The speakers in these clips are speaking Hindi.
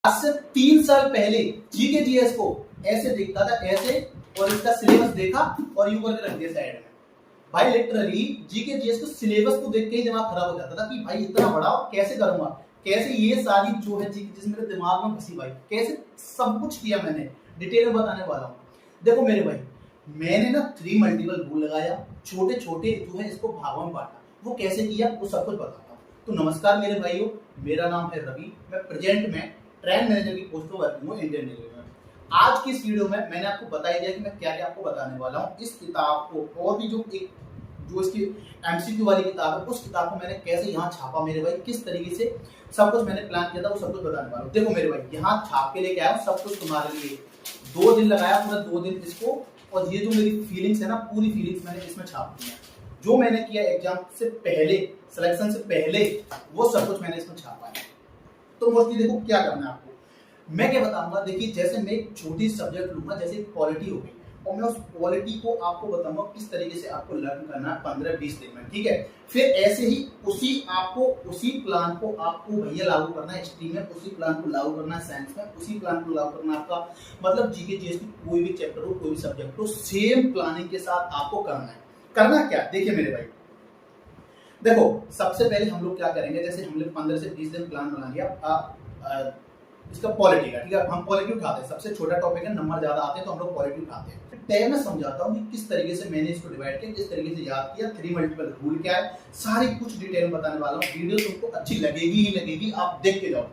आज से 3 साल पहले जीके जीएस को ऐसे दिखता था, ऐसे, और इसका सिलेबस देखा और यूं करके रख दिया साइड में। भाई लिटरली जीके जीएस को सिलेबस को देख के ही दिमाग खराब हो जाता था कि भाई इतना बड़ा कैसे करूंगा, कैसे ये सारी जो है जीके जीएस मेरे दिमाग में घुसी भाई, कैसे सब कुछ किया मैंने, डिटेल में बताने वाला हूँ। देखो मेरे भाई, मैंने ना 3 मल्टीपल रूल लगाया, छोटे छोटे जो है इसको भागों में बांटा। वो कैसे किया वो सब कुछ बताता हूँ। तो नमस्कार मेरे भाइयों, मेरा नाम है रवि, मैं प्रेजेंट में ट्रेंड मैनेजर की पोस्ट पर वर्किंग हूँ इंडियन रेलवे में। आज की इस वीडियो में मैंने आपको बताया दिया कि मैं क्या क्या आपको बताने वाला हूँ। इस किताब को और भी जो इसकी एमसीक्यू वाली किताब है, उस किताब को मैंने कैसे यहाँ छापा मेरे भाई, किस तरीके से सब कुछ मैंने प्लान किया था, वो सब कुछ बताने वाला हूँ। देखो मेरे भाई, यहाँ छाप के लेके आया सब कुछ तुम्हारे लिए। 2 दिन लगाया, पूरा 2 दिन इसको, और ये जो मेरी फीलिंग्स है ना, पूरी फीलिंग्स मैंने इसमें छाप दी है। जो मैंने किया एग्जाम से पहले, सिलेक्शन से पहले, वो सब कुछ मैंने इसमें छापा है। तो मोस्टली देखो क्या करना है आपको, मैं क्या बताऊंगा। देखिए जैसे मैं एक छोटी सब्जेक्ट लूंगा, जैसे क्वालिटी हो गई, और मैं उस क्वालिटी को आपको बताऊंगा किस तरीके से आपको लर्न करना है 15-20 दिन में, ठीक है। फिर ऐसे ही उसी प्लान को आपको भैया लागू करना है स्ट्रीम में, उसी प्लान को लागू करना है साइंस में, उसी प्लान को लागू करना है आपका मतलब जीके जीएस की कोई भी चैप्टर हो, कोई भी सब्जेक्ट हो, सेम प्लानिंग के साथ आपको करना है। करना क्या, देखिए मेरे भाई, देखो सबसे पहले हम लोग क्या करेंगे, जैसे हम लोग 15 से 20 दिन प्लान बना लिया इसका पॉलिटी का, ठीक है। हम पॉलिटी उठाते हैं, सबसे छोटा टॉपिक है, नंबर ज्यादा आते हैं तो हम लोग पॉलिटी उठाते हैं। टैब में समझाता हूँ कि किस तरीके से मैंने इसको डिवाइड किया, किस तरीके से याद किया, 3 मल्टीपल रूल क्या है, सारी कुछ डिटेल में बताने वाला हूँ। वीडियो तुमको अच्छी लगेगी ही लगेगी, आप देख के जाओ।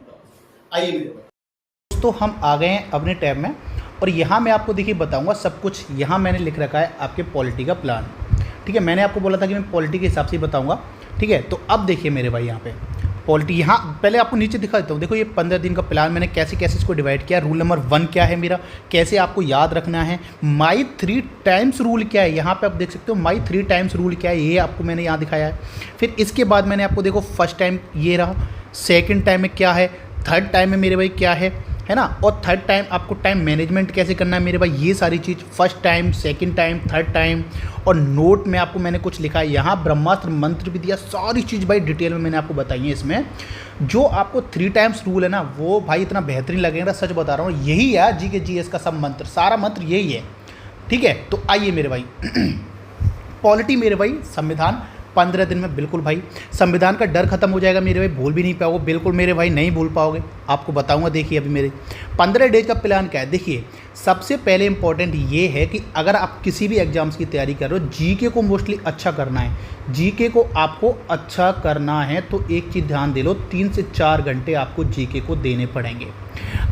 आइए मेरे भाई, तो हम आ गए हैं अपने टैब में, और यहाँ मैं आपको देखिए बताऊंगा सब कुछ। यहाँ मैंने लिख रखा है आपके पॉलिटी का प्लान, ठीक है। मैंने आपको बोला था कि मैं पॉलिटी के हिसाब से बताऊंगा, ठीक है। तो अब देखिए मेरे भाई, यहाँ पे पॉलिटी, यहाँ पहले आपको नीचे दिखा देता हूँ। देखो ये 15 दिन का प्लान मैंने कैसे कैसे इसको डिवाइड किया। रूल नंबर 1 क्या है मेरा, कैसे आपको याद रखना है। माई 3 टाइम्स रूल क्या है, यहाँ पे आप देख सकते हो माई 3 टाइम्स रूल क्या है, ये आपको मैंने यहाँ दिखाया है। फिर इसके बाद मैंने आपको देखो फर्स्ट टाइम ये रहा, सेकेंड टाइम में क्या है, थर्ड टाइम में मेरे भाई क्या है ना, और थर्ड टाइम आपको टाइम मैनेजमेंट कैसे करना है मेरे भाई, ये सारी चीज़ first time, second time, third time. और नोट में आपको मैंने कुछ लिखा है, यहाँ ब्रह्मास्त्र मंत्र भी दिया, सारी चीज़ भाई डिटेल में मैंने आपको बताई है इसमें। जो आपको 3 टाइम्स रूल है ना, वो भाई इतना बेहतरीन लगेगा, सच बता रहा हूँ। यही है जीके जीएस का सब मंत्र, सारा मंत्र यही है, ठीक है। तो आइए मेरे भाई, पॉलिटी मेरे भाई, संविधान 15 दिन में बिल्कुल भाई संविधान का डर खत्म हो जाएगा मेरे भाई, भूल भी नहीं पाओगे, बिल्कुल मेरे भाई नहीं भूल पाओगे, आपको बताऊंगा। देखिए अभी मेरे 15 डेज का प्लान क्या है। देखिए सबसे पहले इंपॉर्टेंट ये है कि अगर आप किसी भी एग्जाम्स की तैयारी कर रहे हो, जीके को मोस्टली अच्छा करना है, जीके को आपको अच्छा करना है, तो एक चीज़ ध्यान दे लो, 3 से 4 घंटे आपको जीके को देने पड़ेंगे।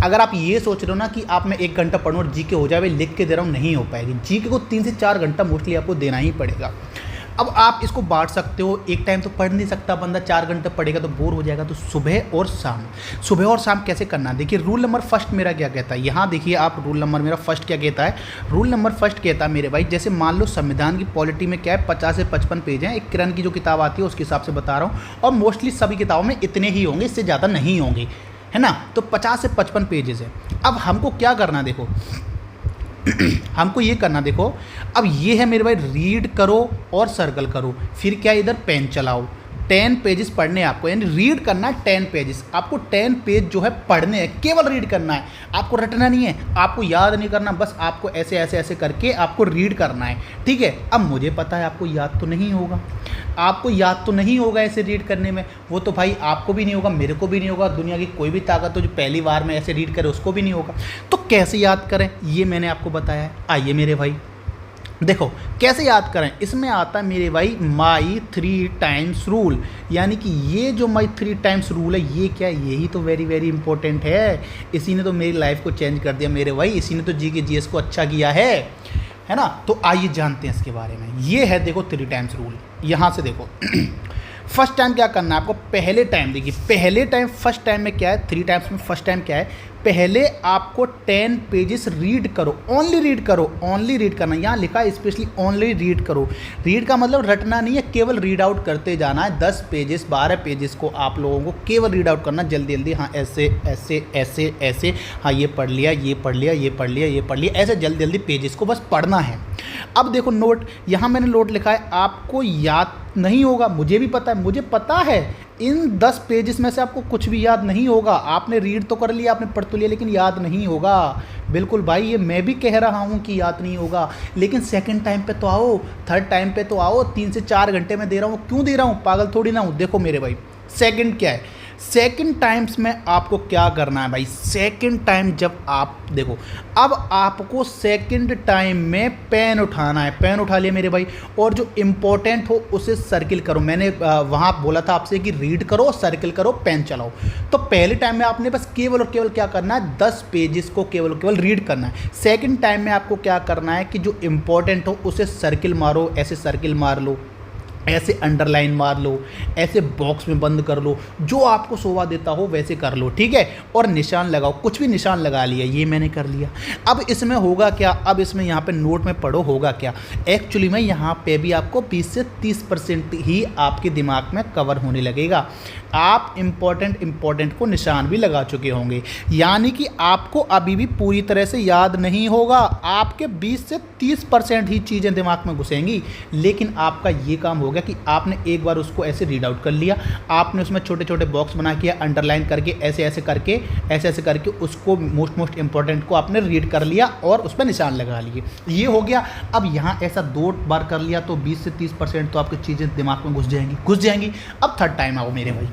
अगर आप ये सोच रहे हो ना कि आप मैं 1 घंटा पढ़ूँ और जीके हो जाए, लिख के दे रहा हूँ, नहीं हो पाएगी। जीके को 3 से 4 घंटा मोस्टली आपको देना ही पड़ेगा। अब आप इसको बांट सकते हो, एक टाइम तो पढ़ नहीं सकता बंदा, 4 घंटे पढ़ेगा तो बोर हो जाएगा। तो सुबह और शाम कैसे करना। देखिए रूल नंबर फर्स्ट मेरा क्या कहता है, यहाँ देखिए आप, रूल नंबर मेरा फर्स्ट क्या कहता है। रूल नंबर फर्स्ट कहता है मेरे भाई, जैसे मान लो संविधान की पॉलिटी में क्या है, 50 से 55 पेज हैं। एक किरण की जो किताब आती है उसके हिसाब से बता रहा हूँ, और मोस्टली सभी किताबों में इतने ही होंगे, इससे ज़्यादा नहीं होंगे, है ना। तो 50 से 55 पेजेस है। अब हमको क्या करना, देखो हमको ये करना, देखो अब ये है मेरे भाई, रीड करो और सर्कल करो, फिर क्या इधर पेन चलाओ। 10 पेजेस पढ़ने हैं आपको, यानी रीड करना है 10 पेजेस। आपको 10 पेज जो है पढ़ने हैं, केवल रीड करना है, आपको रटना नहीं है, आपको याद नहीं करना, बस आपको ऐसे ऐसे ऐसे करके आपको रीड करना है, ठीक है। अब मुझे पता है आपको याद तो नहीं होगा, आपको याद तो नहीं होगा ऐसे रीड करने में, वो तो भाई आपको भी नहीं होगा, मेरे को भी नहीं होगा, दुनिया की कोई भी ताकत हो जो पहली बार में ऐसे रीड करे उसको भी नहीं होगा। तो कैसे याद करें ये मैंने आपको बताया है। आइए मेरे भाई देखो कैसे याद करें, इसमें आता है मेरे भाई माई 3 टाइम्स रूल, यानी कि ये जो माई 3 टाइम्स रूल है, ये क्या है, यही तो वेरी वेरी इंपॉर्टेंट है। इसी ने तो मेरी लाइफ को चेंज कर दिया मेरे भाई, इसी ने तो जीके जीएस को अच्छा किया है ना। तो आइए जानते हैं इसके बारे में। ये है देखो 3 टाइम्स रूल, यहाँ से देखो फर्स्ट टाइम क्या करना है आपको, पहले टाइम देखिए, पहले टाइम फर्स्ट टाइम में क्या है, 3 टाइम्स में फर्स्ट टाइम क्या है, पहले आपको 10 पेजेस रीड करो, ओनली रीड करो, ओनली रीड करना, यहाँ लिखा है स्पेशली ओनली रीड करो। रीड का मतलब रटना नहीं है, केवल रीड आउट करते जाना है। 10 पेजेस 12 पेजेस को आप लोगों को केवल रीड आउट करना, जल्दी जल्दी, हाँ ऐसे ऐसे ऐसे ऐसे, हाँ ये पढ़ लिया, ये पढ़ लिया, ये पढ़ लिया, ये पढ़ लिया, ऐसे जल्दी जल्दी पेजेस को बस पढ़ना है। अब देखो नोट, यहाँ मैंने नोट लिखा है, आपको याद नहीं होगा, मुझे भी पता है, मुझे पता है इन 10 पेजेस में से आपको कुछ भी याद नहीं होगा। आपने रीड तो कर लिया, आपने पढ़ तो लिया, लेकिन याद नहीं होगा। बिल्कुल भाई, ये मैं भी कह रहा हूँ कि याद नहीं होगा, लेकिन सेकंड टाइम पे तो आओ, थर्ड टाइम पे तो आओ। 3 से 4 घंटे में दे रहा हूँ, क्यों दे रहा हूँ, पागल थोड़ी ना हूँ। देखो मेरे भाई, सेकंड क्या है, सेकंड टाइम्स में आपको क्या करना है भाई। सेकंड टाइम जब आप देखो, अब आपको सेकंड टाइम में पेन उठाना है। पेन उठा लिया मेरे भाई, और जो इम्पोर्टेंट हो उसे सर्किल करो। मैंने वहाँ बोला था आपसे कि रीड करो, सर्किल करो, पेन चलाओ। तो पहले टाइम में आपने बस केवल और केवल क्या करना है, 10 पेजेस को केवल और केवल रीड करना है। सेकंड टाइम में आपको क्या करना है कि जो इम्पोर्टेंट हो उसे सर्किल मारो, ऐसे सर्किल मार लो, ऐसे अंडरलाइन मार लो, ऐसे बॉक्स में बंद कर लो, जो आपको शोभा देता हो वैसे कर लो, ठीक है। और निशान लगाओ, कुछ भी निशान लगा लिया, ये मैंने कर लिया। अब इसमें होगा क्या, अब इसमें यहाँ पे नोट में पढ़ो होगा क्या। एक्चुअली में यहाँ पे भी आपको 20 से 30% ही आपके दिमाग में कवर होने लगेगा। आप इम्पोर्टेंट को निशान भी लगा चुके होंगे, यानी कि आपको अभी भी पूरी तरह से याद नहीं होगा। आपके 20 से 30% ही चीज़ें दिमाग में घुसेंगी। लेकिन आपका ये काम हो गया कि आपने एक बार उसको ऐसे रीड आउट कर लिया, आपने उसमें छोटे छोटे बॉक्स बना के अंडरलाइन करके ऐसे ऐसे करके उसको मोस्ट इंपॉर्टेंट को आपने रीड कर लिया और उस पर निशान लगा लिए। ये हो गया। अब यहाँ ऐसा 2 बार कर लिया तो 20 से 30% तो आपकी चीज़ें दिमाग में घुस जाएंगी। अब थर्ड टाइम आओ मेरे भाई।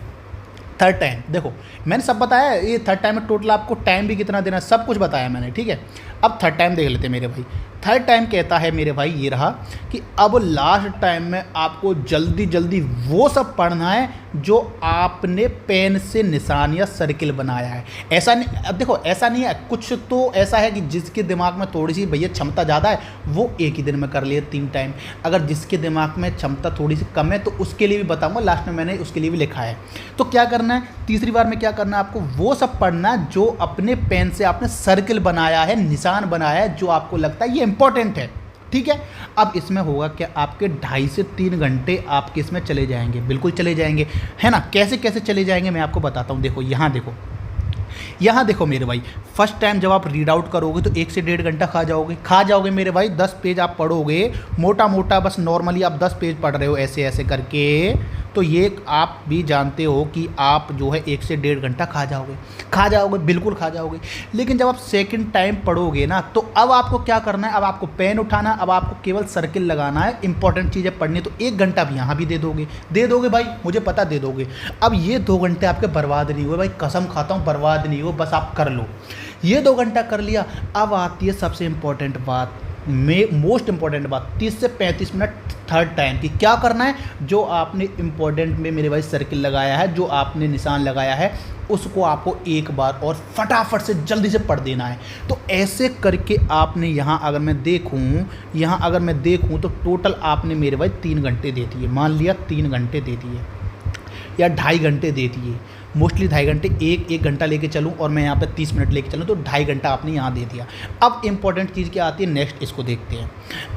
थर्ड टाइम देखो, मैंने सब बताया। ये थर्ड टाइम में टोटल आपको टाइम भी कितना देना है, सब कुछ बताया मैंने, ठीक है। अब थर्ड टाइम देख लेते हैं मेरे भाई। थर्ड टाइम कहता है मेरे भाई, ये रहा कि अब लास्ट टाइम में आपको जल्दी वो सब पढ़ना है जो आपने पेन से निशान या सर्किल बनाया है। ऐसा नहीं, अब देखो ऐसा नहीं है, कुछ तो ऐसा है कि जिसके दिमाग में थोड़ी सी भैया क्षमता ज़्यादा है वो एक ही दिन में कर लिए 3 टाइम। अगर जिसके दिमाग में क्षमता थोड़ी सी कम है तो उसके लिए भी बताऊँगा, लास्ट में मैंने उसके लिए भी लिखा है। तो क्या करना है, तीसरी बार में क्या करना है, आपको वो सब पढ़ना है जो अपने पेन से आपने सर्किल बनाया है, निशान बनाया है, जो आपको लगता है ये इंपॉर्टेंट है, ठीक है। अब इसमें होगा क्या, आपके 2.5 से 3 घंटे आपके इसमें चले जाएंगे, बिल्कुल चले जाएंगे, है ना। कैसे कैसे चले जाएंगे मैं आपको बताता हूँ। देखो यहाँ देखो मेरे भाई, फर्स्ट टाइम जब आप रीड आउट करोगे तो 1 से 1.5 घंटा खा जाओगे मेरे भाई। 10 पेज आप पढ़ोगे, मोटा बस नॉर्मली आप 10 पेज पढ़ रहे हो ऐसे करके, तो ये आप भी जानते हो कि आप जो है 1 से 1.5 घंटा खा जाओगे, बिल्कुल खा जाओगे। लेकिन जब आप सेकंड टाइम पढ़ोगे ना, तो अब आपको क्या करना है, अब आपको पेन उठाना, अब आपको केवल सर्किल लगाना है, इंपॉर्टेंट चीज़ें पढ़नी। तो 1 घंटा भी यहाँ भी दे दोगे भाई, मुझे पता दे दोगे। अब ये 2 घंटे आपके बर्बाद नहीं हुए भाई, कसम खाता हूँ बर्बाद नहीं हुए, बस आप कर लो। ये 2 घंटा कर लिया। अब आती है सबसे इम्पोर्टेंट बात, मोस्ट इंपॉर्टेंट बात, 30 से 35 मिनट थर्ड टाइम की। क्या करना है, जो आपने इंपॉर्टेंट में मेरे भाई सर्किल लगाया है, जो आपने निशान लगाया है, उसको आपको एक बार और फटाफट से जल्दी से पढ़ देना है। तो ऐसे करके आपने यहाँ अगर मैं देखूँ तो टोटल आपने मेरे भाई 3 घंटे दे दिए, मान लिया 3 घंटे दे दिए या 2.5 घंटे दे दिए, मोस्टली 2.5 घंटे, एक घंटा लेके चलूँ और मैं यहाँ पे 30 मिनट लेके चलूँ तो 2.5 घंटा आपने यहाँ दे दिया। अब इंपॉर्टेंट चीज़ क्या आती है, नेक्स्ट इसको देखते हैं।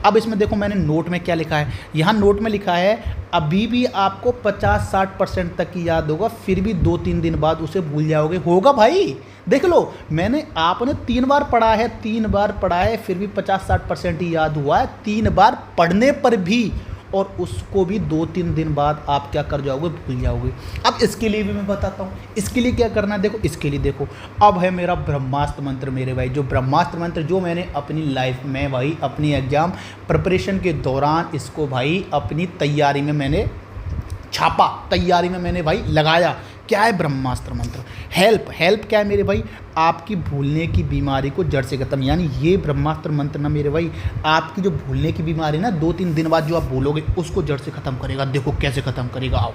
अब इसमें देखो मैंने नोट में क्या लिखा है, यहाँ नोट में लिखा है अभी भी आपको 50-60% तक की याद होगा, फिर भी 2-3 दिन बाद उसे भूल जाओगे। होगा भाई, देख लो, आपने 3 बार पढ़ा है, फिर भी 50-60% ही याद हुआ है 3 बार पढ़ने पर भी, और उसको भी 2-3 दिन बाद आप क्या कर जाओगे, भूल जाओगे। अब इसके लिए भी मैं बताता हूँ, इसके लिए क्या करना है। देखो इसके लिए देखो, अब है मेरा ब्रह्मास्त्र मंत्र मेरे भाई, जो ब्रह्मास्त्र मंत्र जो मैंने अपनी लाइफ में भाई, अपनी एग्जाम प्रिपरेशन के दौरान इसको भाई अपनी तैयारी में मैंने छापा, तैयारी में मैंने भाई लगाया। क्या है ब्रह्मास्त्र मंत्र, हेल्प क्या है मेरे भाई, आपकी भूलने की बीमारी को जड़ से खत्म। यानी ये ब्रह्मास्त्र मंत्र ना मेरे भाई, आपकी जो भूलने की बीमारी ना 2-3 दिन बाद जो आप भूलोगे उसको जड़ से खत्म करेगा। देखो कैसे खत्म करेगा, आओ।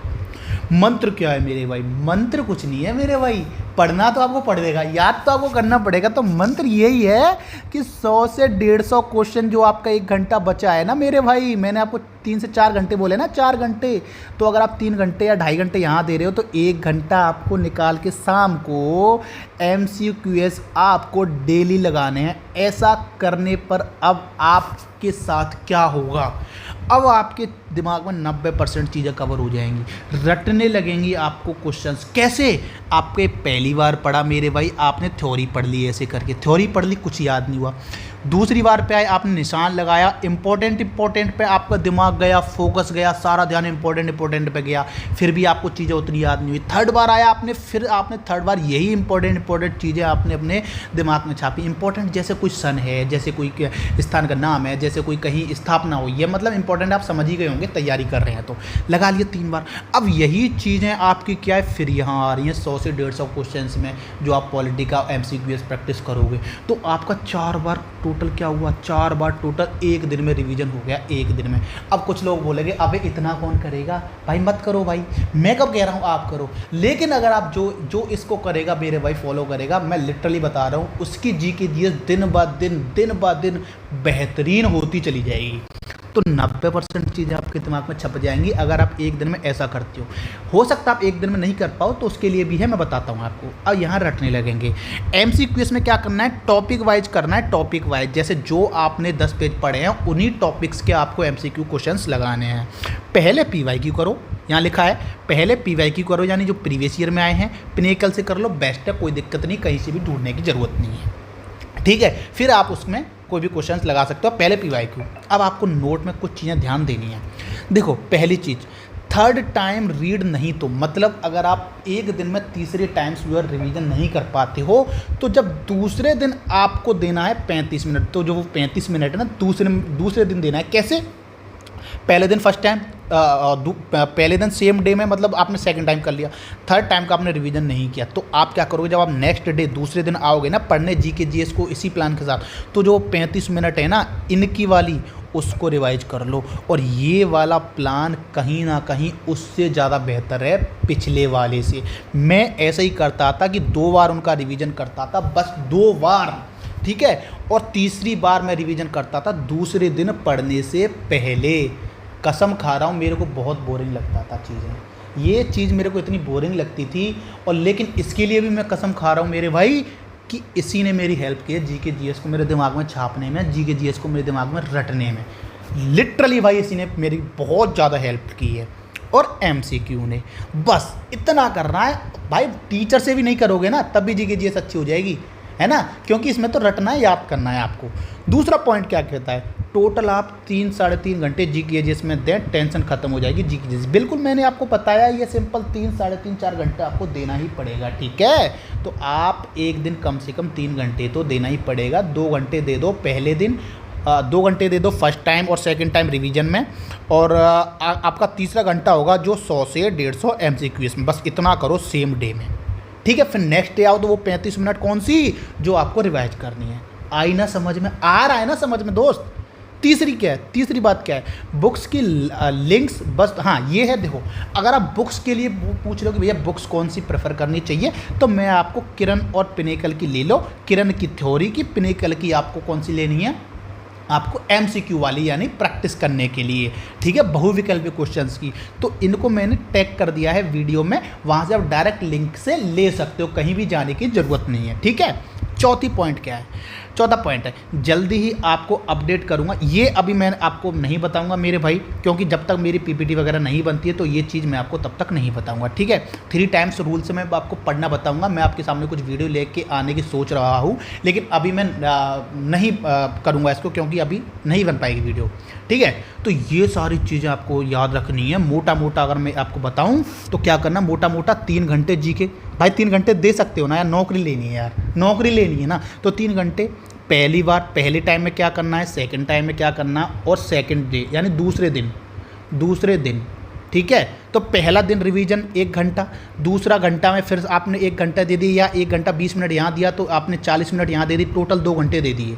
मंत्र क्या है मेरे भाई, मंत्र कुछ नहीं है मेरे भाई, पढ़ना तो आपको पड़ेगा, याद तो आपको करना पड़ेगा। तो मंत्र यही है कि 100 से 150 क्वेश्चन जो आपका 1 घंटा बचा है ना मेरे भाई, मैंने आपको 3 से 4 घंटे बोले ना, 4 घंटे, तो अगर आप 3 घंटे या 2.5 घंटे यहाँ दे रहे हो तो 1 घंटा आपको निकाल के शाम को MCQS आपको डेली लगाने हैं। ऐसा करने पर अब आपके साथ क्या होगा, अब आपके दिमाग में 90% चीज़ें कवर हो जाएंगी, रटने लगेंगी आपको क्वेश्चंस। कैसे, आपके पहली बार पढ़ा मेरे भाई, आपने थ्योरी पढ़ ली, ऐसे करके थ्योरी पढ़ ली, कुछ याद नहीं हुआ, दूसरी बार पे आए आपने निशान लगाया, इंपॉर्टेंट पे आपका दिमाग गया, फोकस गया, सारा ध्यान इंपॉर्टेंट पे गया, फिर भी आपको चीज़ें उतनी याद नहीं हुई। थर्ड बार आया आपने, फिर आपने थर्ड बार यही इंपॉर्टेंट चीज़ें आपने अपने दिमाग में छापी। इंपॉर्टेंट जैसे कोई सन है, जैसे कोई स्थान का नाम है, जैसे कोई कहीं स्थापना हुई है, मतलब इंपॉर्टेंट आप समझ ही गए होंगे, तैयारी कर रहे हैं तो लगा लिए 3 बार। अब यही चीज़ें आपकी क्या है, फिर यहाँ आ रही हैं 100 से 150 क्वेश्चन में जो आप पॉलिटी का MCQS प्रैक्टिस करोगे, तो आपका 4 बार टोटल क्या हुआ, 4 बार टोटल एक दिन में रिवीजन हो गया, एक दिन में। अब कुछ लोग बोलेंगे अबे इतना कौन करेगा, भाई मत करो भाई, मैं कब कह रहा हूँ आप करो, लेकिन अगर आप जो इसको करेगा मेरे भाई, फॉलो करेगा, मैं लिटरली बता रहा हूँ, उसकी GK GS दिन ब दिन बेहतरीन होती चली जाएगी। तो 90% चीज़ें आपके दिमाग में छप जाएंगी अगर आप एक दिन में ऐसा करते हो सकता है आप एक दिन में नहीं कर पाओ, तो उसके लिए भी है, मैं बताता हूँ आपको। अब यहाँ रटने लगेंगे। MCQS में क्या करना है, टॉपिक वाइज करना है, टॉपिक वाइज, जैसे जो आपने 10 पेज पढ़े हैं उन्हीं टॉपिक्स के आपको MCQ क्वेश्चंस लगाने हैं। पहले PYQ करो, यहाँ लिखा है पहले PYQ करो, यानी जो प्रीवियस ईयर में आए हैं, पिनेकल से कर लो, बेस्ट है, कोई दिक्कत नहीं, कहीं से भी ढूंढने की ज़रूरत नहीं है, ठीक है। फिर आप उसमें कोई भी क्वेश्चंस लगा सकते हो, पहले PYQ। अब आपको नोट में कुछ चीज़ें ध्यान देनी है। देखो पहली चीज़, थर्ड टाइम रीड नहीं, तो मतलब अगर आप एक दिन में तीसरे टाइम्स यूर रिवीजन नहीं कर पाते हो, तो जब दूसरे दिन आपको देना है 35 मिनट, तो जो वो 35 मिनट है ना, दूसरे दिन देना है। कैसे? पहले दिन फर्स्ट टाइम, पहले दिन सेम डे में, मतलब आपने सेकंड टाइम कर लिया, थर्ड टाइम का आपने रिवीजन नहीं किया, तो आप क्या करोगे, जब आप नेक्स्ट डे दूसरे दिन आओगे ना पढ़ने GK GS को इसी प्लान के साथ, तो जो 35 मिनट है ना इनकी वाली, उसको रिवाइज कर लो। और ये वाला प्लान कहीं ना कहीं उससे ज़्यादा बेहतर है पिछले वाले से। मैं ऐसा ही करता था कि 2 बार उनका रिवीजन करता था, बस 2 बार, ठीक है, और तीसरी बार मैं रिवीजन करता था दूसरे दिन पढ़ने से पहले। कसम खा रहा हूँ, मेरे को बहुत बोरिंग लगता था चीज़ें, ये चीज़ मेरे को इतनी बोरिंग लगती थी, और लेकिन इसके लिए भी मैं कसम खा रहा हूँ मेरे भाई कि इसी ने मेरी हेल्प की है GK GS को मेरे दिमाग में छापने में, GK GS को मेरे दिमाग में रटने में। लिटरली भाई इसी ने मेरी बहुत ज़्यादा हेल्प की है। और MCQ ने, बस इतना करना है भाई, टीचर से भी नहीं करोगे ना तब भी GK GS अच्छी हो जाएगी, है ना, क्योंकि इसमें तो रटना है, याद करना है आपको। दूसरा पॉइंट क्या कहता है, टोटल आप 3-3.5 घंटे GK GS में दें, टेंशन खत्म हो जाएगी GK GS। बिल्कुल मैंने आपको बताया, ये सिंपल 3-3.5-4 घंटे आपको देना ही पड़ेगा, ठीक है। तो आप एक दिन कम से कम 3 घंटे तो देना ही पड़ेगा। 2 घंटे दे दो पहले दिन, 2 घंटे दे दो फर्स्ट टाइम और सेकंड टाइम रिवीजन में, और आपका तीसरा घंटा होगा जो 100 से 150 MCQS में। बस इतना करो सेम डे में, ठीक है। फिर नेक्स्ट डे आओ तो वो 35 मिनट कौन सी जो आपको रिवाइज करनी है। आई ना समझ में, आ रहा है ना समझ में दोस्त। तीसरी क्या है, तीसरी बात क्या है, बुक्स की लिंक्स, बस हाँ ये है। देखो अगर आप बुक्स के लिए पूछ रहे हो कि भैया बुक्स कौन सी प्रेफर करनी चाहिए, तो मैं आपको किरण और पिनेकल की ले लो, किरण की थ्योरी की, पिनेकल की आपको कौन सी लेनी है, आपको MCQ वाली, यानी प्रैक्टिस करने के लिए, ठीक है, बहुविकल्पी क्वेश्चंस की। तो इनको मैंने टैग कर दिया है वीडियो में, वहाँ से आप डायरेक्ट लिंक से ले सकते हो, कहीं भी जाने की ज़रूरत नहीं है, ठीक है। चौथा पॉइंट है, जल्दी ही आपको अपडेट करूंगा। ये अभी मैं आपको नहीं बताऊंगा मेरे भाई, क्योंकि जब तक मेरी PPT वगैरह नहीं बनती है तो ये चीज़ मैं आपको तब तक नहीं बताऊंगा, ठीक है। 3 टाइम्स रूल से मैं आपको पढ़ना बताऊंगा। मैं आपके सामने कुछ वीडियो लेके आने की सोच रहा हूँ, लेकिन अभी मैं नहीं करूँगा इसको, क्योंकि अभी नहीं बन पाएगी वीडियो, ठीक है। तो ये सारी चीज़ें आपको याद रखनी है। मोटा मोटा अगर मैं आपको बताऊँ तो क्या करना, मोटा मोटा 3 घंटे GK, भाई 3 घंटे दे सकते हो ना यार, नौकरी लेनी है यार, नौकरी लेनी है ना, तो 3 घंटे पहली बार, पहले टाइम में क्या करना है, सेकंड टाइम में क्या करना, और सेकंड डे यानी दूसरे दिन, ठीक है। तो पहला दिन रिवीजन 1 घंटा, दूसरा घंटा में फिर आपने 1 घंटा दे दी, या 1 घंटा 20 मिनट यहाँ दिया तो आपने 40 मिनट यहाँ दे दी, टोटल 2 घंटे दे दिए,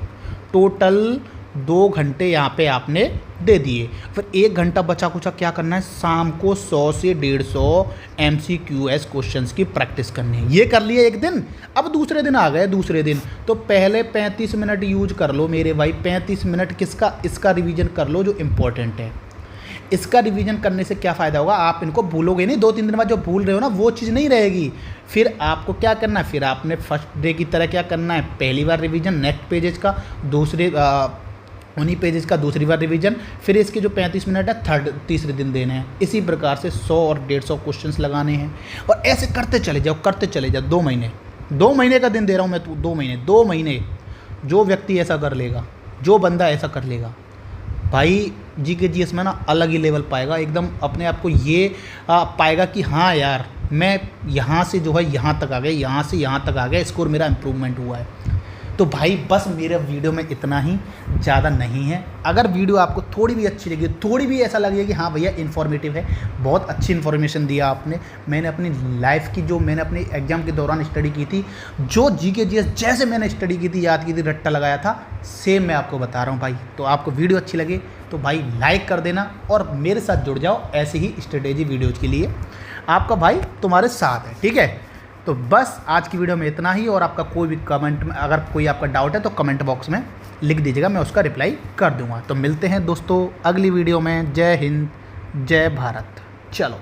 टोटल 2 घंटे यहाँ पे आपने दे दिए। फिर 1 घंटा बचा कुचा क्या करना है, शाम को 100 से 150 MCQS क्वेश्चंस की प्रैक्टिस करनी है। ये कर लिए एक दिन। अब दूसरे दिन आ गए, दूसरे दिन तो पहले 35 मिनट यूज कर लो मेरे भाई, 35 मिनट किसका, इसका रिवीजन कर लो जो इम्पोर्टेंट है। इसका रिवीजन करने से क्या फ़ायदा होगा, आप इनको भूलोगे नहीं, 2-3 दिन बाद जो भूल रहे हो ना वो चीज़ नहीं रहेगी। फिर आपको क्या करना है, फिर आपने फर्स्ट डे की तरह क्या करना है, पहली बार रिवीजन, नेक्स्ट पेजेस का, उन्हीं पेजेस का दूसरी बार रिवीजन, फिर इसके जो 35 मिनट है तीसरे दिन देने हैं। इसी प्रकार से 100 और 150 क्वेश्चंस लगाने हैं, और ऐसे करते चले जाओ 2 महीने का दिन दे रहा हूँ मैं, 2 महीने जो व्यक्ति ऐसा कर लेगा जो बंदा ऐसा कर लेगा भाई जीके जीएस में ना अलग ही लेवल पाएगा, एकदम अपने आप को ये पाएगा कि हाँ यार मैं यहाँ से जो है यहाँ तक आ गया, यहाँ से यहाँ तक आ गया, स्कोर मेरा इम्प्रूवमेंट हुआ है। तो भाई बस मेरे वीडियो में इतना ही, ज़्यादा नहीं है। अगर वीडियो आपको थोड़ी भी अच्छी लगी, थोड़ी भी ऐसा लगे कि हाँ भैया इन्फॉर्मेटिव है, बहुत अच्छी इन्फॉर्मेशन दिया आपने, मैंने अपनी लाइफ की जो मैंने अपने एग्जाम के दौरान स्टडी की थी, जो जीके जीएस जैसे मैंने स्टडी की थी, याद की थी, रट्टा लगाया था, सेम मैं आपको बता रहा हूँ भाई। तो आपको वीडियो अच्छी लगे तो भाई लाइक कर देना और मेरे साथ जुड़ जाओ ऐसे ही स्ट्रेटेजी वीडियोज़ के लिए। आपका भाई तुम्हारे साथ है, ठीक है। तो बस आज की वीडियो में इतना ही, और आपका कोई भी कमेंट में अगर कोई आपका डाउट है तो कमेंट बॉक्स में लिख दीजिएगा, मैं उसका रिप्लाई कर दूंगा। तो मिलते हैं दोस्तों अगली वीडियो में। जय हिंद, जय भारत। चलो।